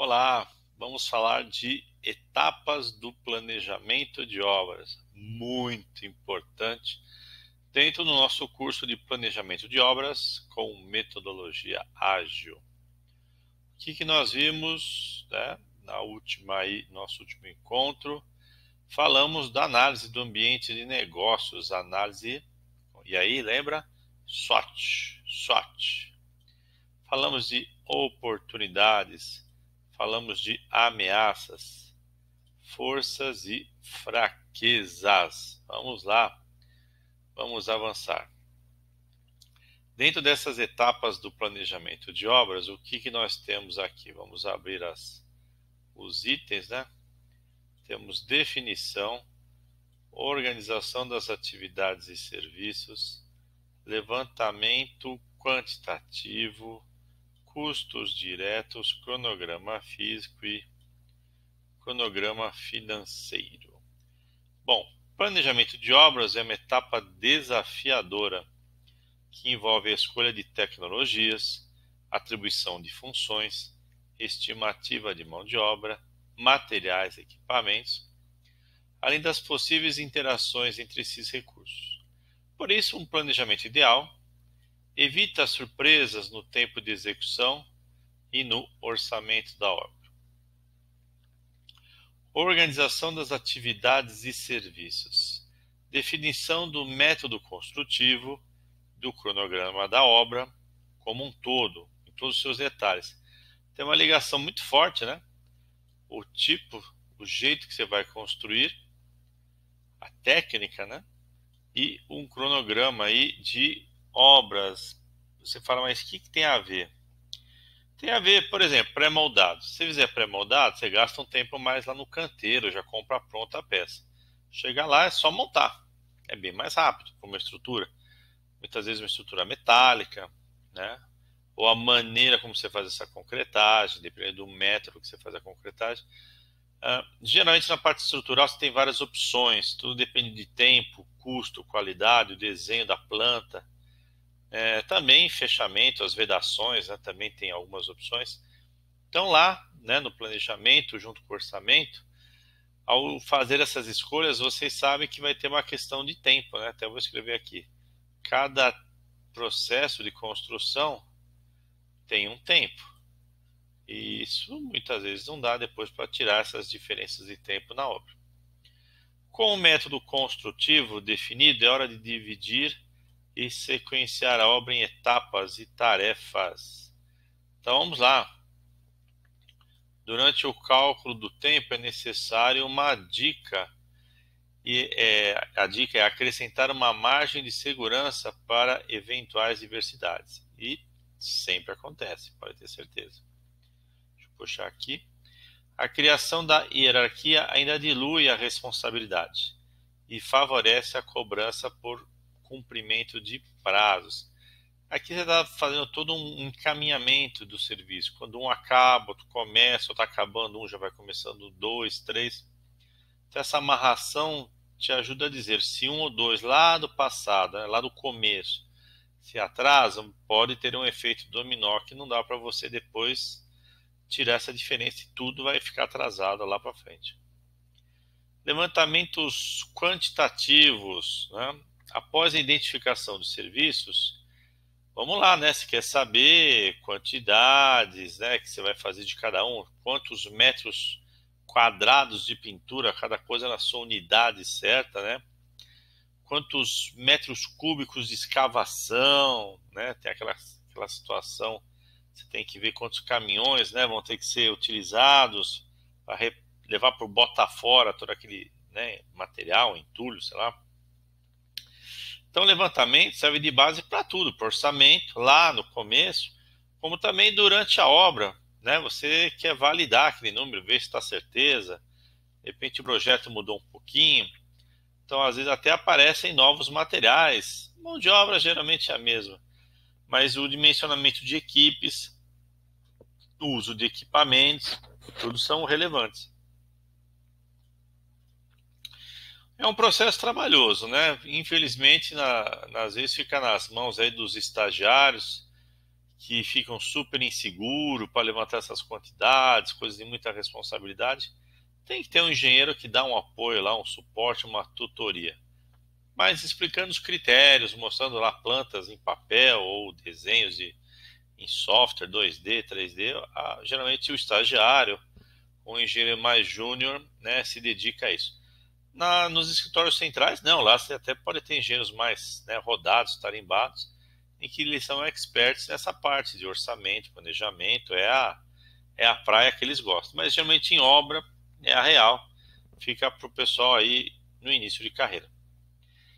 Olá, vamos falar de etapas do planejamento de obras, muito importante, dentro do nosso curso de planejamento de obras com metodologia ágil. O que nós vimos, né, nosso último encontro? Falamos da análise do ambiente de negócios, análise, e aí lembra? SWOT. Falamos de oportunidades, falamos de ameaças, forças e fraquezas. Vamos lá, vamos avançar. Dentro dessas etapas do planejamento de obras, o que nós temos aqui? Vamos abrir os itens, né? Temos definição, organização das atividades e serviços, levantamento quantitativo, custos diretos, cronograma físico e cronograma financeiro. Bom, planejamento de obras é uma etapa desafiadora que envolve a escolha de tecnologias, atribuição de funções, estimativa de mão de obra, materiais e equipamentos, além das possíveis interações entre esses recursos. Por isso, um planejamento ideal evita surpresas no tempo de execução e no orçamento da obra. Organização das atividades e serviços. Definição do método construtivo, do cronograma da obra como um todo, em todos os seus detalhes. Tem uma ligação muito forte, né? O tipo, o jeito que você vai construir, a técnica, né? E um cronograma aí de obras. Você fala, mas o que tem a ver? Tem a ver, por exemplo, pré-moldado. Se você fizer pré-moldado, você gasta um tempo mais lá no canteiro, já compra pronta a peça. Chega lá, é só montar. É bem mais rápido, com uma estrutura. Muitas vezes uma estrutura metálica, né? Ou a maneira como você faz essa concretagem, dependendo do método que você faz a concretagem. Geralmente na parte estrutural você tem várias opções, tudo depende de tempo, custo, qualidade, o desenho da planta. Também fechamento, as vedações, né, também tem algumas opções. Então lá, né, no planejamento, junto com o orçamento, ao fazer essas escolhas, vocês sabem que vai ter uma questão de tempo, né? Até eu vou escrever aqui. Cada processo de construção tem um tempo. E isso muitas vezes não dá depois para tirar essas diferenças de tempo na obra. Com o método construtivo definido, é hora de dividir e sequenciar a obra em etapas e tarefas. Então vamos lá. Durante o cálculo do tempo é necessário uma dica. A dica é acrescentar uma margem de segurança para eventuais diversidades. E sempre acontece, pode ter certeza. Deixa eu puxar aqui. A criação da hierarquia ainda dilui a responsabilidade e favorece a cobrança por cumprimento de prazos. Aqui você está fazendo todo um encaminhamento do serviço. Quando um acaba, outro começa, outro está acabando, um já vai começando, dois, três. Então, essa amarração te ajuda a dizer se um ou dois lá do passado, né, lá do começo, se atrasam, pode ter um efeito dominó que não dá para você depois tirar essa diferença e tudo vai ficar atrasado lá para frente. Levantamentos quantitativos, né? Após a identificação dos serviços, vamos lá, né? Você quer saber quantidades, né, que você vai fazer de cada um, quantos metros quadrados de pintura, cada coisa na sua unidade certa, né? Quantos metros cúbicos de escavação, né? Tem aquela situação, você tem que ver quantos caminhões, né, vão ter que ser utilizados para levar para o bota fora todo aquele, né, material, entulho, sei lá. Então, o levantamento serve de base para tudo, para orçamento, lá no começo, como também durante a obra, né? Você quer validar aquele número, ver se está certeza. De repente o projeto mudou um pouquinho. Então, às vezes até aparecem novos materiais. Mão de obra geralmente é a mesma. Mas o dimensionamento de equipes, o uso de equipamentos, tudo são relevantes. É um processo trabalhoso, né? Infelizmente, às vezes fica nas mãos aí dos estagiários que ficam super inseguros para levantar essas quantidades, coisas de muita responsabilidade. Tem que ter um engenheiro que dá um apoio lá, um suporte, uma tutoria. Mas explicando os critérios, mostrando lá plantas em papel ou desenhos em software 2D, 3D, geralmente o estagiário, o engenheiro mais júnior, né, se dedica a isso. Nos escritórios centrais, não, lá você até pode ter engenheiros mais, né, rodados, tarimbados, em que eles são experts nessa parte de orçamento, planejamento, é a praia que eles gostam. Mas geralmente em obra é a real, fica para o pessoal aí no início de carreira.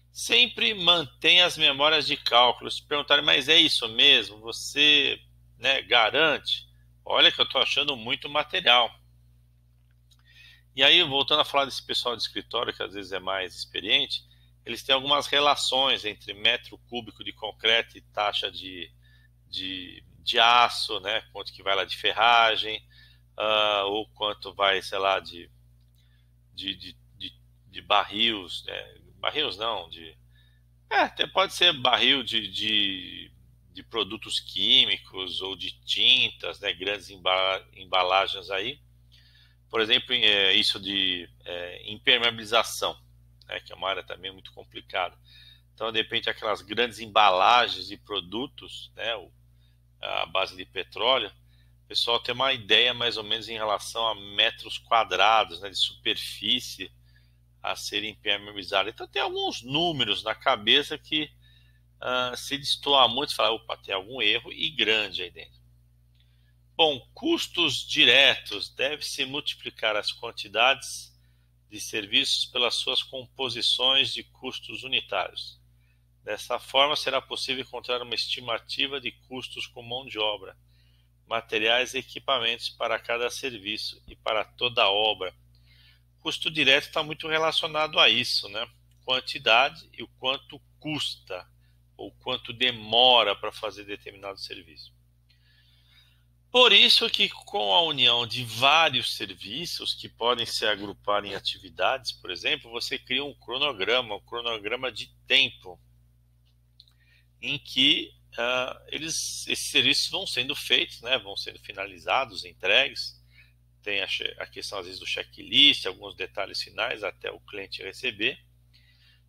Sempre mantenha as memórias de cálculo. Se perguntarem, mas é isso mesmo? Você, né, garante? Olha que eu estou achando muito material. E aí, voltando a falar desse pessoal de escritório, que às vezes é mais experiente, eles têm algumas relações entre metro cúbico de concreto e taxa de aço, né? Quanto que vai lá de ferragem, ou quanto vai, sei lá, de, de, de barris, né? Barris não, até pode ser barril de produtos químicos ou de tintas, né? Grandes embalagens aí. Por exemplo, isso de impermeabilização, né? Que é uma área também muito complicada. Então, de repente, aquelas grandes embalagens de produtos, né? A base de petróleo, o pessoal tem uma ideia mais ou menos em relação a metros quadrados, né? De superfície a serem impermeabilizados. Então, tem alguns números na cabeça que se destoar muito, fala, opa, tem algum erro e grande aí dentro. Bom, custos diretos. Deve-se multiplicar as quantidades de serviços pelas suas composições de custos unitários. Dessa forma, será possível encontrar uma estimativa de custos com mão de obra, materiais e equipamentos para cada serviço e para toda a obra. Custo direto está muito relacionado a isso, né? Quantidade e o quanto custa ou quanto demora para fazer determinado serviço. Por isso que com a união de vários serviços que podem se agrupar em atividades, por exemplo, você cria um cronograma de tempo, em que esses serviços vão sendo feitos, né, vão sendo finalizados, entregues. Tem a questão, às vezes, do checklist, alguns detalhes finais até o cliente receber.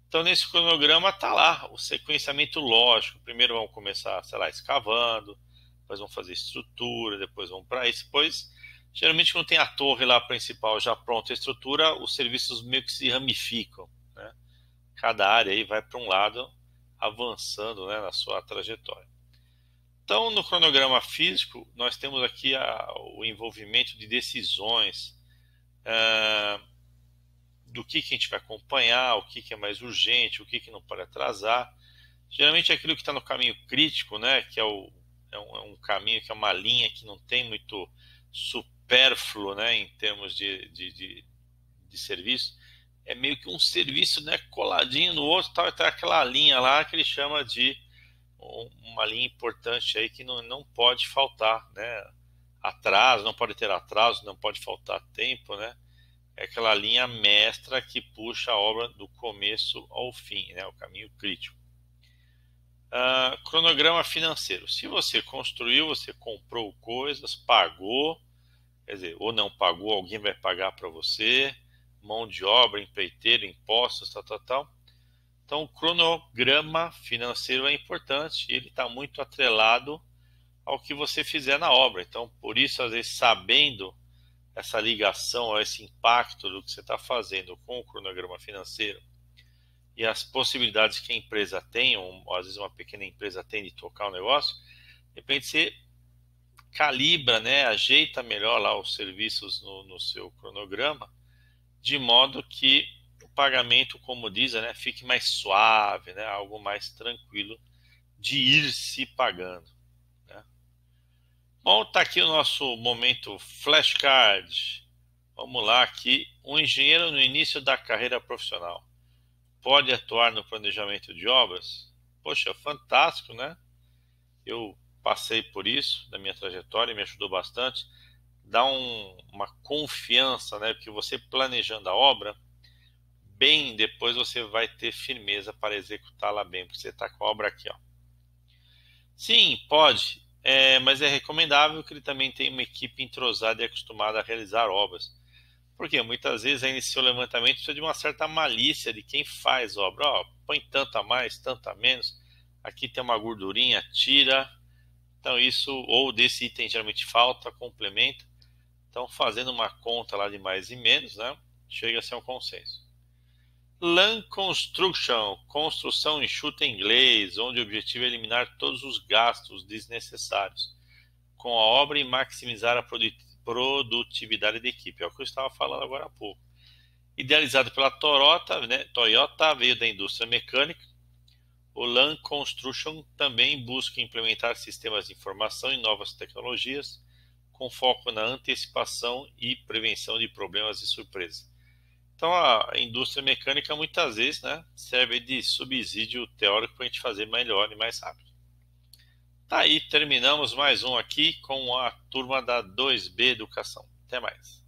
Então, nesse cronograma está lá o sequenciamento lógico. Primeiro vão começar, sei lá, escavando, depois vão fazer estrutura, depois vão para isso. Depois, geralmente, quando tem a torre lá principal já pronta a estrutura, os serviços meio que se ramificam, né? Cada área aí vai para um lado, avançando, né, na sua trajetória. Então, no cronograma físico, nós temos aqui o envolvimento de decisões, do que a gente vai acompanhar, o que é mais urgente, o que não pode atrasar. Geralmente é aquilo que está no caminho crítico, né, que é um caminho, que é uma linha que não tem muito supérfluo, né, em termos de serviço. É meio que um serviço, né, coladinho no outro, tal, e tá aquela linha lá que ele chama de uma linha importante aí que não pode faltar, né? Atraso, não pode ter atraso, não pode faltar tempo, né? É aquela linha mestra que puxa a obra do começo ao fim, né? O caminho crítico. Cronograma financeiro. Se você construiu, você comprou coisas, pagou, quer dizer, ou não pagou, alguém vai pagar para você, mão de obra, empreiteiro, impostos, tal. Então, o cronograma financeiro é importante e ele está muito atrelado ao que você fizer na obra. Então, por isso, às vezes, sabendo essa ligação, esse impacto do que você está fazendo com o cronograma financeiro e as possibilidades que a empresa tem, ou às vezes uma pequena empresa tem de tocar o negócio, de repente você calibra, né, ajeita melhor lá os serviços no seu cronograma, de modo que o pagamento, como diz, né, fique mais suave, né, algo mais tranquilo de ir se pagando, né? Bom, está aqui o nosso momento flashcard. Vamos lá aqui. Um engenheiro no início da carreira profissional pode atuar no planejamento de obras? Poxa, fantástico, né? Eu passei por isso na minha trajetória e me ajudou bastante. Dá uma confiança, né? Porque você planejando a obra, bem depois você vai ter firmeza para executá-la bem, porque você está com a obra aqui, ó. Sim, pode. mas é recomendável que ele também tenha uma equipe entrosada e acostumada a realizar obras. Porque muitas vezes aí nesse seu levantamento precisa de uma certa malícia de quem faz obra. Ó, põe tanto a mais, tanto a menos. Aqui tem uma gordurinha, tira. Então isso, ou desse item geralmente falta, complementa. Então fazendo uma conta lá de mais e menos, né, chega a ser um consenso. Lean Construction, construção enxuta em inglês, onde o objetivo é eliminar todos os gastos desnecessários com a obra e maximizar a produtividade da equipe. É o que eu estava falando agora há pouco. Idealizado pela Toyota, né? Toyota veio da indústria mecânica. O Lean Construction também busca implementar sistemas de informação e novas tecnologias, com foco na antecipação e prevenção de problemas e surpresas. Então, a indústria mecânica muitas vezes, né, serve de subsídio teórico para a gente fazer melhor e mais rápido. Tá aí, terminamos mais um aqui com a turma da 2B Educação. Até mais.